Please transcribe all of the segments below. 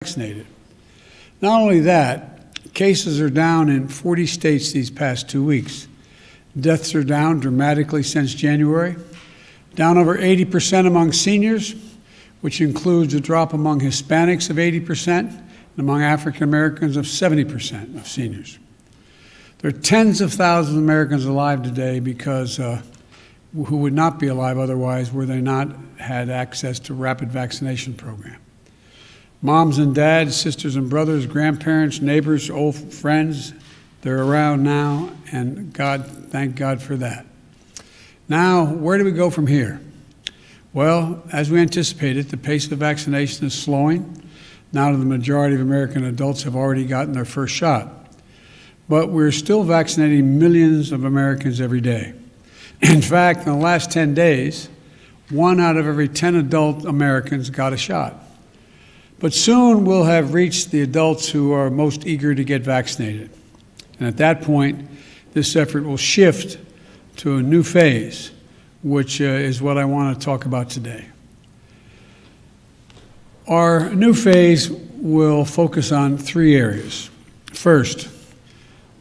vaccinated. Not only that, cases are down in 40 states these past 2 weeks. Deaths are down dramatically since January, down over 80% among seniors, which includes a drop among Hispanics of 80% and among African Americans of 70% of seniors. There are tens of thousands of Americans alive today because who would not be alive otherwise were they not had access to rapid vaccination program. Moms and dads, sisters and brothers, grandparents, neighbors, old friends, they're around now, and thank God for that. Now, where do we go from here? Well, as we anticipated, the pace of vaccination is slowing. Now that the majority of American adults have already gotten their first shot. But we're still vaccinating millions of Americans every day. In fact, in the last 10 days, 1 out of every 10 adult Americans got a shot. But soon we'll have reached the adults who are most eager to get vaccinated. And at that point, this effort will shift to a new phase, which is what I want to talk about today. Our new phase will focus on 3 areas. First,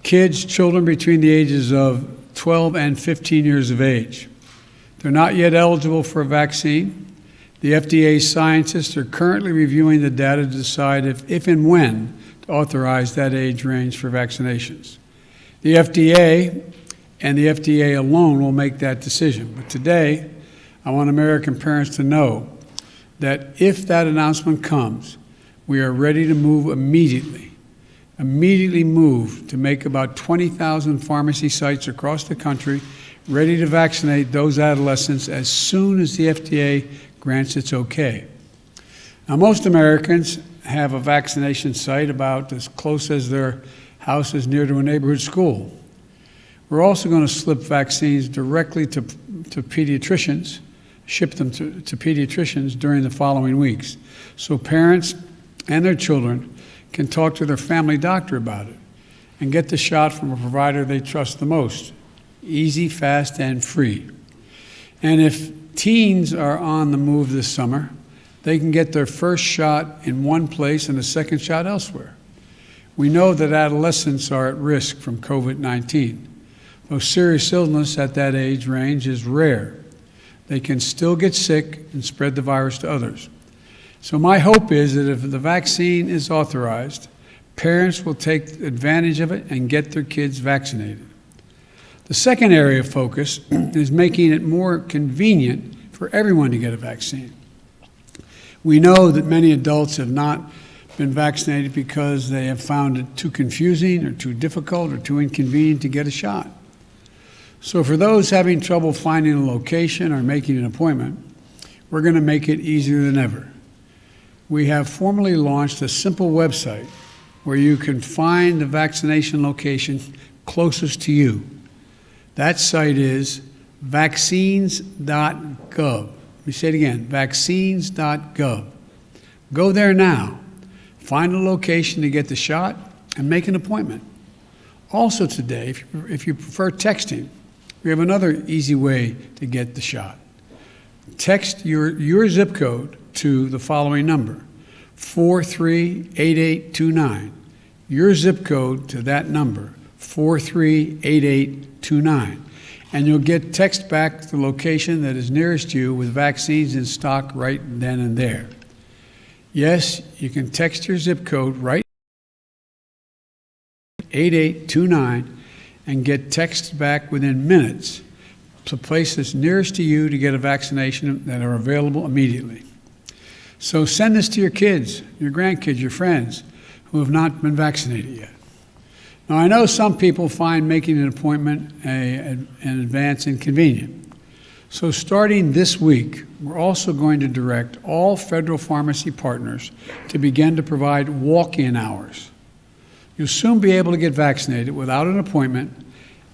children between the ages of 12 and 15 years of age. They're not yet eligible for a vaccine. The FDA scientists are currently reviewing the data to decide if and when to authorize that age range for vaccinations. The FDA and the FDA alone will make that decision. But today, I want American parents to know that if that announcement comes, we are ready to move immediately move to make about 20,000 pharmacy sites across the country ready to vaccinate those adolescents as soon as the FDA grants its okay. Now, most Americans have a vaccination site about as close as their house is near to a neighborhood school. We're also going to slip vaccines directly to pediatricians, ship them to pediatricians during the following weeks, so parents and their children can talk to their family doctor about it and get the shot from a provider they trust the most. Easy, fast, and free. And if teens are on the move this summer, they can get their first shot in one place and a second shot elsewhere. We know that adolescents are at risk from COVID-19. Though serious illness at that age range is rare, they can still get sick and spread the virus to others. So my hope is that if the vaccine is authorized, parents will take advantage of it and get their kids vaccinated. The second area of focus is making it more convenient for everyone to get a vaccine. We know that many adults have not been vaccinated because they have found it too confusing or too difficult or too inconvenient to get a shot. So for those having trouble finding a location or making an appointment, we're going to make it easier than ever. We have formally launched a simple website where you can find the vaccination location closest to you. That site is vaccines.gov. Let me say it again, vaccines.gov. Go there now, find a location to get the shot, and make an appointment. Also today, if you prefer texting, we have another easy way to get the shot. Text your zip code to the following number, 438829. Your zip code to that number, 438829. And you'll get text back to the location that is nearest you with vaccines in stock right then and there. Yes, you can text your zip code right 8829 and get text back within minutes to places nearest to you to get a vaccination that are available immediately. So send this to your kids, your grandkids, your friends who have not been vaccinated yet. Now, I know some people find making an appointment in advance inconvenient. So starting this week, we're also going to direct all federal pharmacy partners to begin to provide walk-in hours. You'll soon be able to get vaccinated without an appointment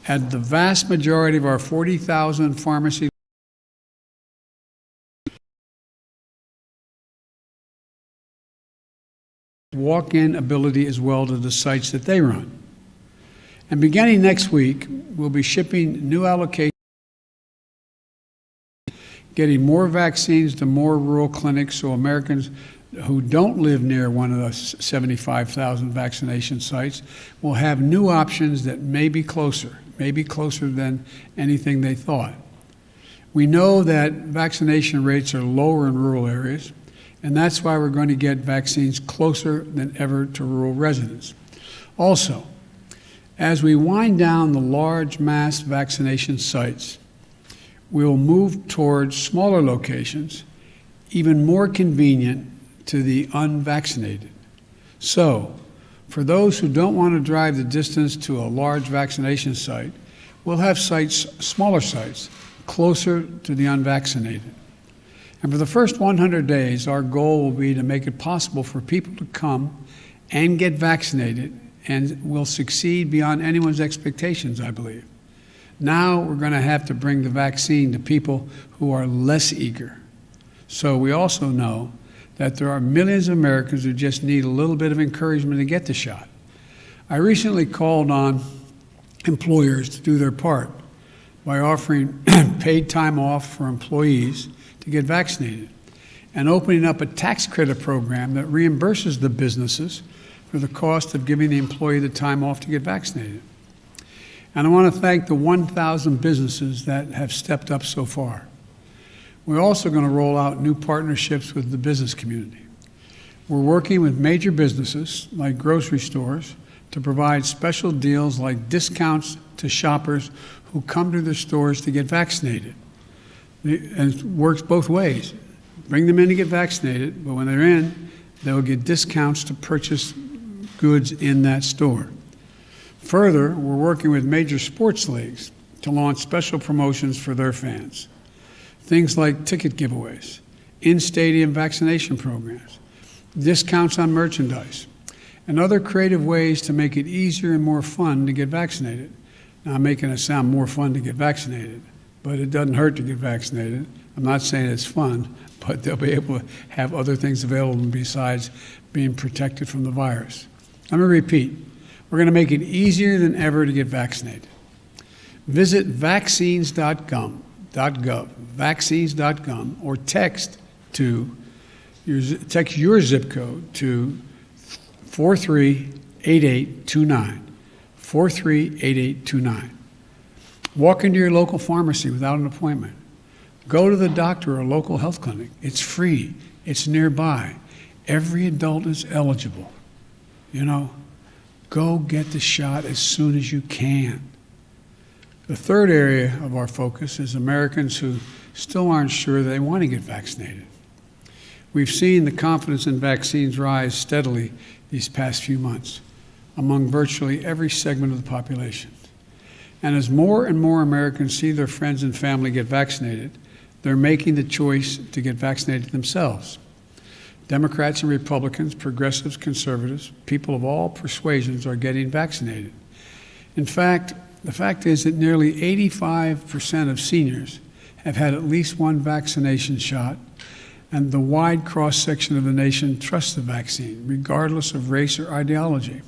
at the vast majority of our 40,000 pharmacy walk-in ability as well to the sites that they run. And beginning next week, we'll be shipping new allocations, getting more vaccines to more rural clinics so Americans who don't live near one of the 75,000 vaccination sites will have new options that may be closer than anything they thought. We know that vaccination rates are lower in rural areas, and that's why we're going to get vaccines closer than ever to rural residents. Also, as we wind down the large mass vaccination sites, we'll move towards smaller locations, even more convenient to the unvaccinated. So, for those who don't want to drive the distance to a large vaccination site, we'll have smaller sites, closer to the unvaccinated. And for the first 100 days, our goal will be to make it possible for people to come and get vaccinated, and we'll succeed beyond anyone's expectations, I believe. Now we're going to have to bring the vaccine to people who are less eager. So we also know that there are millions of Americans who just need a little bit of encouragement to get the shot. I recently called on employers to do their part by offering paid time off for employees to get vaccinated and opening up a tax credit program that reimburses the businesses for the cost of giving the employee the time off to get vaccinated. And I want to thank the 1,000 businesses that have stepped up so far. We're also going to roll out new partnerships with the business community. We're working with major businesses like grocery stores to provide special deals like discounts to shoppers who come to their stores to get vaccinated. And it works both ways. Bring them in to get vaccinated, but when they're in, they'll get discounts to purchase goods in that store. Further, we're working with major sports leagues to launch special promotions for their fans. Things like ticket giveaways, in-stadium vaccination programs, discounts on merchandise, and other creative ways to make it easier and more fun to get vaccinated. Now, I'm making it sound more fun to get vaccinated, but it doesn't hurt to get vaccinated. I'm not saying it's fun, but they'll be able to have other things available besides being protected from the virus. I'm going to repeat. We're going to make it easier than ever to get vaccinated. Visit vaccines.gov, vaccines.gov, or text your zip code to 438829, 438829. Walk into your local pharmacy without an appointment. Go to the doctor or a local health clinic. It's free. It's nearby. Every adult is eligible. Go get the shot as soon as you can. The third area of our focus is Americans who still aren't sure they want to get vaccinated. We've seen the confidence in vaccines rise steadily these past few months among virtually every segment of the population. And as more and more Americans see their friends and family get vaccinated, they're making the choice to get vaccinated themselves. Democrats and Republicans, progressives, conservatives, people of all persuasions are getting vaccinated. In fact, the fact is that nearly 85% of seniors have had at least one vaccination shot, and the wide cross-section of the nation trusts the vaccine, regardless of race or ideology.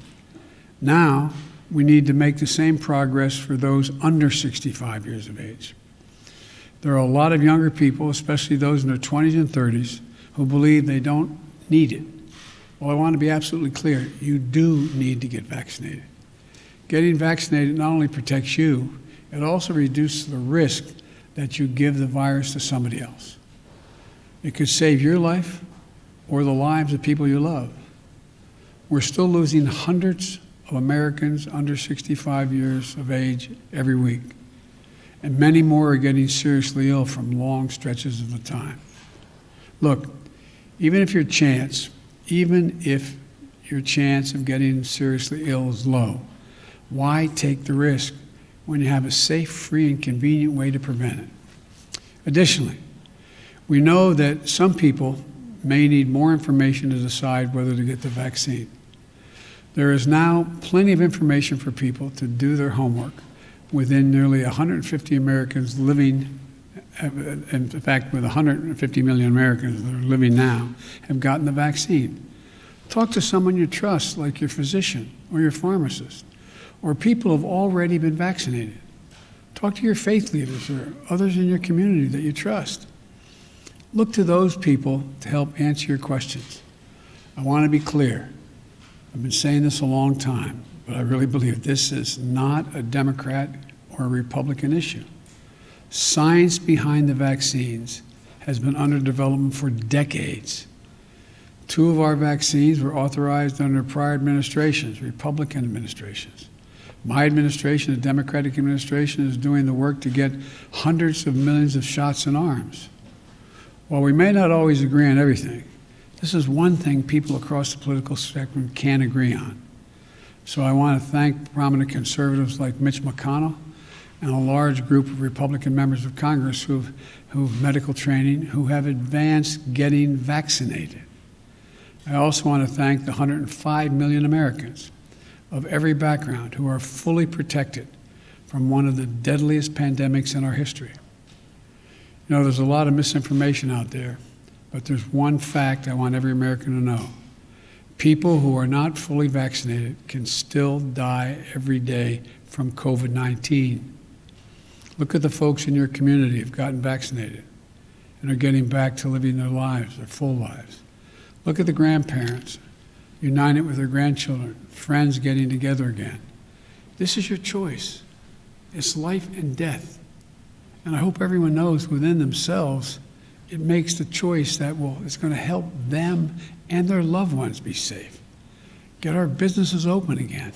Now, we need to make the same progress for those under 65 years of age. There are a lot of younger people, especially those in their 20s and 30s, who believe they don't need it. Well, I want to be absolutely clear. You do need to get vaccinated. Getting vaccinated not only protects you, it also reduces the risk that you give the virus to somebody else. It could save your life or the lives of people you love. We're still losing hundreds of Americans under 65 years of age every week, and many more are getting seriously ill from long stretches of the time. Look, even if your chance of getting seriously ill is low, why take the risk when you have a safe, free, and convenient way to prevent it? Additionally, we know that some people may need more information to decide whether to get the vaccine. There is now plenty of information for people to do their homework within nearly 150 Americans living. In fact, with 150 million Americans that are living now have gotten the vaccine. Talk to someone you trust, like your physician or your pharmacist, or people who have already been vaccinated. Talk to your faith leaders or others in your community that you trust. Look to those people to help answer your questions. I want to be clear. I've been saying this a long time, but I really believe this is not a Democrat or a Republican issue. Science behind the vaccines has been under development for decades. 2 of our vaccines were authorized under prior administrations, Republican administrations. My administration, the Democratic administration, is doing the work to get hundreds of millions of shots in arms. While we may not always agree on everything, this is one thing people across the political spectrum can agree on. So I want to thank prominent conservatives like Mitch McConnell and a large group of Republican members of Congress who have medical training, who have advanced getting vaccinated. I also want to thank the 105 million Americans of every background who are fully protected from one of the deadliest pandemics in our history. You know, there's a lot of misinformation out there, but there's one fact I want every American to know. People who are not fully vaccinated can still die every day from COVID-19. Look at the folks in your community who've gotten vaccinated and are getting back to living their lives, their full lives. Look at the grandparents, united with their grandchildren, friends getting together again. This is your choice. It's life and death. And I hope everyone knows within themselves it makes the choice that it's going to help them and their loved ones be safe, get our businesses open again,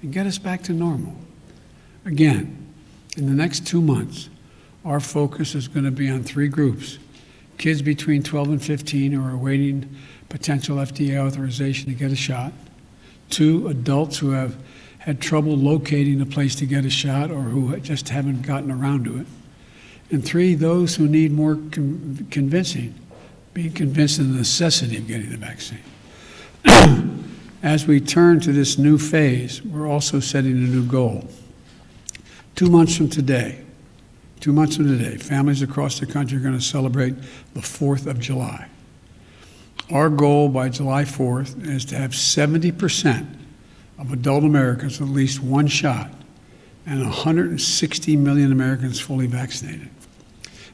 and get us back to normal. Again, in the next 2 months, our focus is going to be on 3 groups. Kids between 12 and 15 who are awaiting potential FDA authorization to get a shot. 2, adults who have had trouble locating a place to get a shot or who just haven't gotten around to it. And 3, those who need more convincing, being convinced of the necessity of getting the vaccine. As we turn to this new phase, we're also setting a new goal. 2 months from today, families across the country are going to celebrate the 4th of July. Our goal by July 4th is to have 70% of adult Americans with at least 1 shot and 160 million Americans fully vaccinated.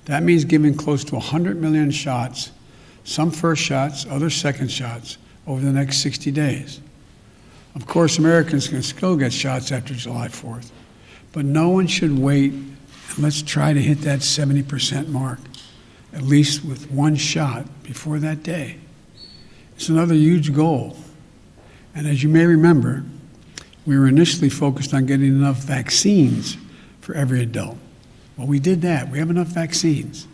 That means giving close to 100 million shots, some first shots, others second shots, over the next 60 days. Of course, Americans can still get shots after July 4th, but no one should wait. Let's try to hit that 70% mark, at least with 1 shot before that day. It's another huge goal. And as you may remember, we were initially focused on getting enough vaccines for every adult. Well, we did that. We have enough vaccines.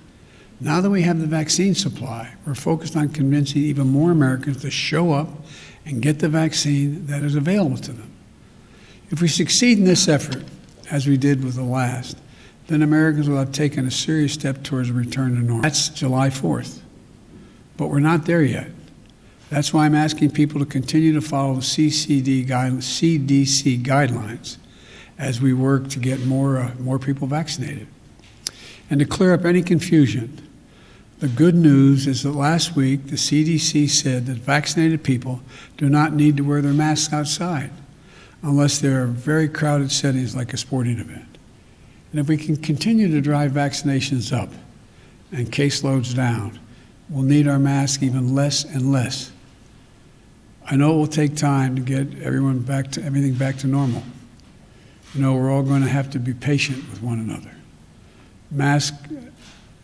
Now that we have the vaccine supply, we're focused on convincing even more Americans to show up and get the vaccine that is available to them. If we succeed in this effort, as we did with the last, then Americans will have taken a serious step towards a return to normal. That's July 4th. But we're not there yet. That's why I'm asking people to continue to follow the CDC guidelines as we work to get more people vaccinated. And to clear up any confusion, the good news is that last week the CDC said that vaccinated people do not need to wear their masks outside unless they're very crowded settings like a sporting event. And if we can continue to drive vaccinations up and caseloads down, we'll need our masks even less and less. I know it will take time to get everything back to normal. You know, we're all going to have to be patient with one another. Masks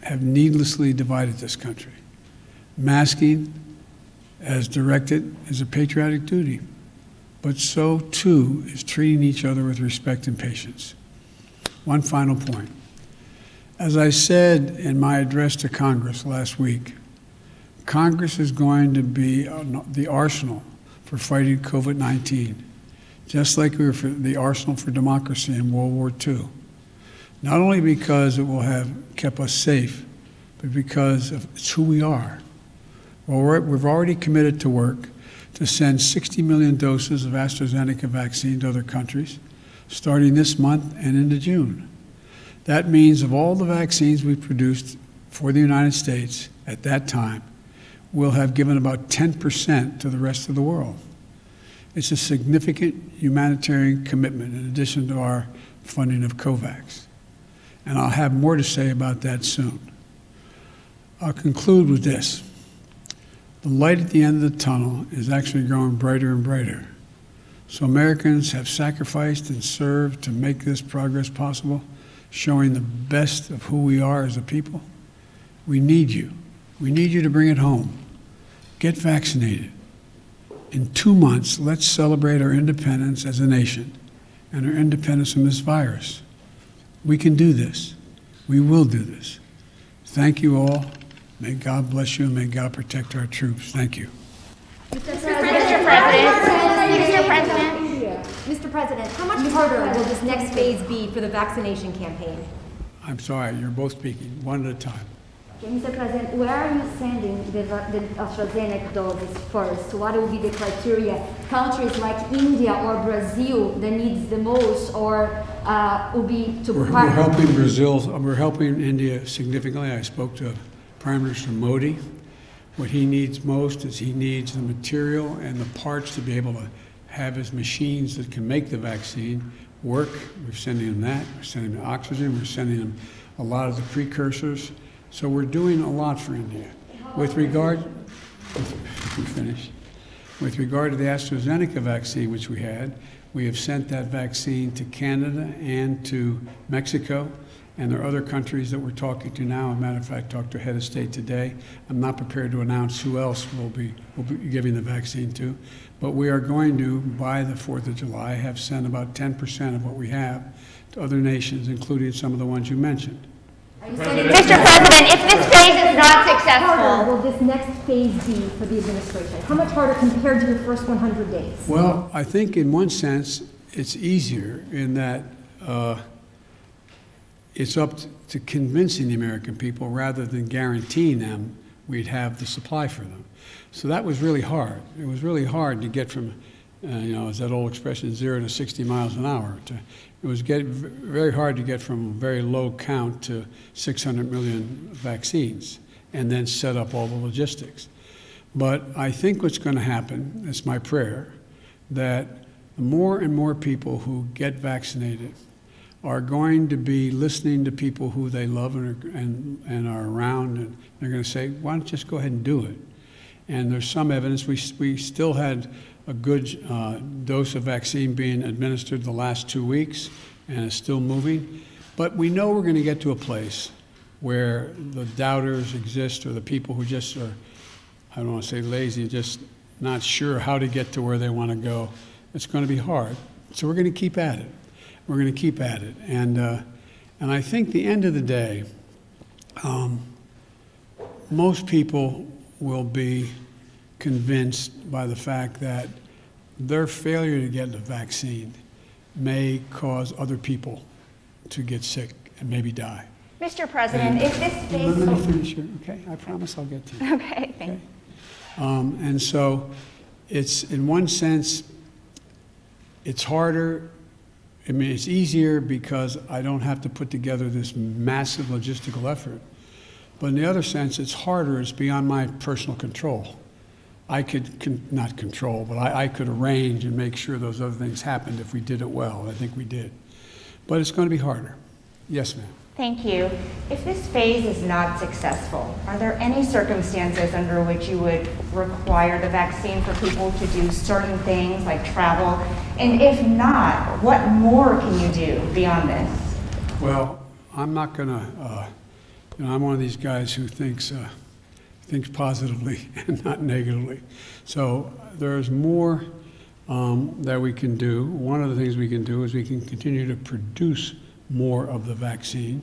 have needlessly divided this country. Masking, as directed, is a patriotic duty, but so too is treating each other with respect and patience. One final point. As I said in my address to Congress last week, Congress is going to be the arsenal for fighting COVID-19, just like we were for the arsenal for democracy in World War II. Not only because it will have kept us safe, but because it's who we are. Well, we've already committed to work to send 60 million doses of AstraZeneca vaccine to other countries, starting this month and into June. That means of all the vaccines we produced for the United States at that time, we'll have given about 10% to the rest of the world. It's a significant humanitarian commitment in addition to our funding of COVAX. And I'll have more to say about that soon. I'll conclude with this. the light at the end of the tunnel is actually growing brighter and brighter. So Americans have sacrificed and served to make this progress possible, showing the best of who we are as a people. We need you. We need you to bring it home. Get vaccinated. In 2 months, let's celebrate our independence as a nation and our independence from this virus. We can do this. We will do this. Thank you all. May God bless you and may God protect our troops. Thank you. Mr. President, how much harder will this next phase be for the vaccination campaign? I'm sorry, you're both speaking, one at a time. Okay, Mr. President, where are you sending the AstraZeneca doses first? What will be the criteria? Countries like India or Brazil that needs the most, or will be to We're helping Brazil, we're helping India significantly. I spoke to Prime Minister Modi. What he needs most is he needs the material and the parts to be able to have his machines that can make the vaccine work. We're sending him that. We're sending him oxygen. We're sending him a lot of the precursors. So we're doing a lot for India. With regard to the AstraZeneca vaccine, which we have sent that vaccine to Canada and to Mexico. And there are other countries that we're talking to now. As a matter of fact, I talked to head of state today. I'm not prepared to announce who else we'll be giving the vaccine to, but we are going to, by the 4th of July, have sent about 10% of what we have to other nations, including some of the ones you mentioned. Mr. President, if this phase is not How successful, harder will this next phase be for the administration? How much harder compared to your first 100 days? Well, I think in one sense it's easier in that it's up to convincing the American people rather than guaranteeing them we'd have the supply for them. So that was really hard. It was really hard to get from, as that old expression, 0 to 60 miles an hour. It was very hard to get from a very low count to 600 million vaccines and then set up all the logistics. But I think what's going to happen, it's my prayer, that more and more people who get vaccinated are going to be listening to people who they love and are around, and they're going to say, why don't you just go ahead and do it? And there's some evidence. We still had a good dose of vaccine being administered the last 2 weeks, and it's still moving. But we know we're going to get to a place where the doubters exist, or the people who just are, I don't want to say lazy, just not sure how to get to where they want to go. It's going to be hard. So we're going to keep at it. We're going to keep at it. And I think at the end of the day, most people will be convinced by the fact that their failure to get the vaccine may cause other people to get sick and maybe die. Mr. President, if this phase... Let me finish here, okay? I promise I'll get to you. Okay, thank you. And so it's, in one sense, it's harder. I mean, it's easier because I don't have to put together this massive logistical effort. But in the other sense, it's harder. It's beyond my personal control. I could not control, but I could arrange and make sure those other things happened if we did it well. I think we did. But it's going to be harder. Yes, ma'am. Thank you. If this phase is not successful, are there any circumstances under which you would require the vaccine for people to do certain things like travel? And if not, what more can you do beyond this? Well, I'm not going to, I'm one of these guys who thinks positively and not negatively. So there's more that we can do. One of the things we can do is we can continue to produce more of the vaccine,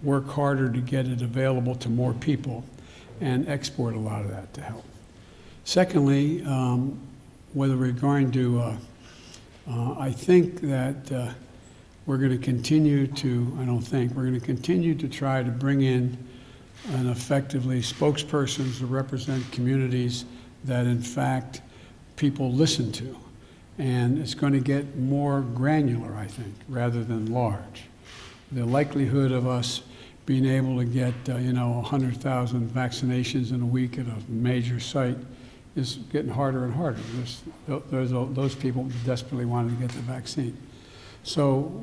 work harder to get it available to more people, and export a lot of that to help. Secondly, whether we're going to, I think that we're going to continue to, we're going to continue to try to bring in and effectively spokespersons to represent communities that in fact people listen to. And it's going to get more granular, I think, rather than large. The likelihood of us being able to get, 100,000 vaccinations in a week at a major site is getting harder and harder. There's those people desperately wanting to get the vaccine. So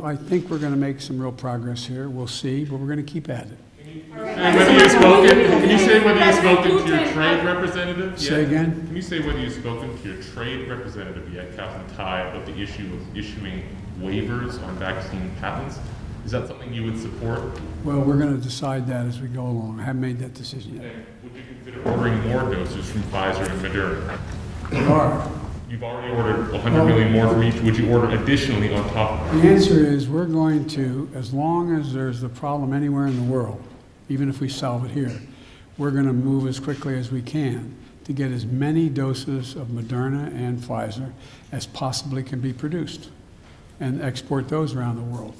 I think we're going to make some real progress here. We'll see, but we're going to keep at it. Can you say whether you've spoken to your trade representative yet? Say again? Can you say whether you've spoken to your trade representative yet, Captain Ty, about the issue of issuing waivers on vaccine patents? Is that something you would support? Well, we're going to decide that as we go along. I haven't made that decision yet. And would you consider ordering more doses from Pfizer and Moderna? We are. You've already ordered 100 million more from each. Would you order additionally on top of that? The answer is we're going to, as long as there's a problem anywhere in the world, even if we solve it here, we're going to move as quickly as we can to get as many doses of Moderna and Pfizer as possibly can be produced and export those around the world.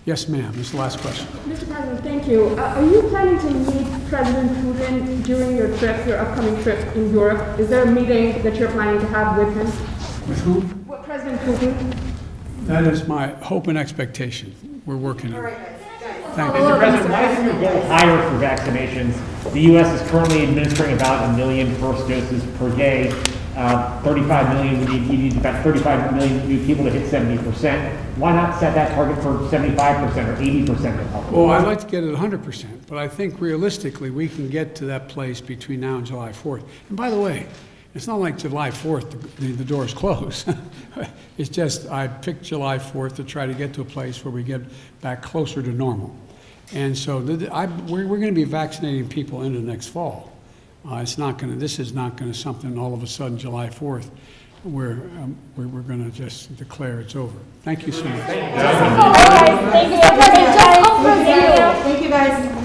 Yes, ma'am. This is the last question. Mr. President, thank you. Are you planning to meet President Putin during your trip, your upcoming trip in Europe? Is there a meeting that you're planning to have with him? With whom? With President Putin? That is my hope and expectation. We're working on it. Thank you. Mr. President, why isn't your goal higher for vaccinations? The U.S. is currently administering about 1 million first doses per day. 35 million, we need about 35 million new people to hit 70%. Why not set that target for 75% or 80% of the public? Well, I'd like to get it 100%, but I think realistically we can get to that place between now and July 4th. And by the way, it's not like July 4th, the doors close. It's just I picked July 4th to try to get to a place where we get back closer to normal. And so we're going to be vaccinating people into next fall. This is not going to something all of a sudden July 4th we're going to just declare it's over. Thank you so much. Thank you. Thank you, guys.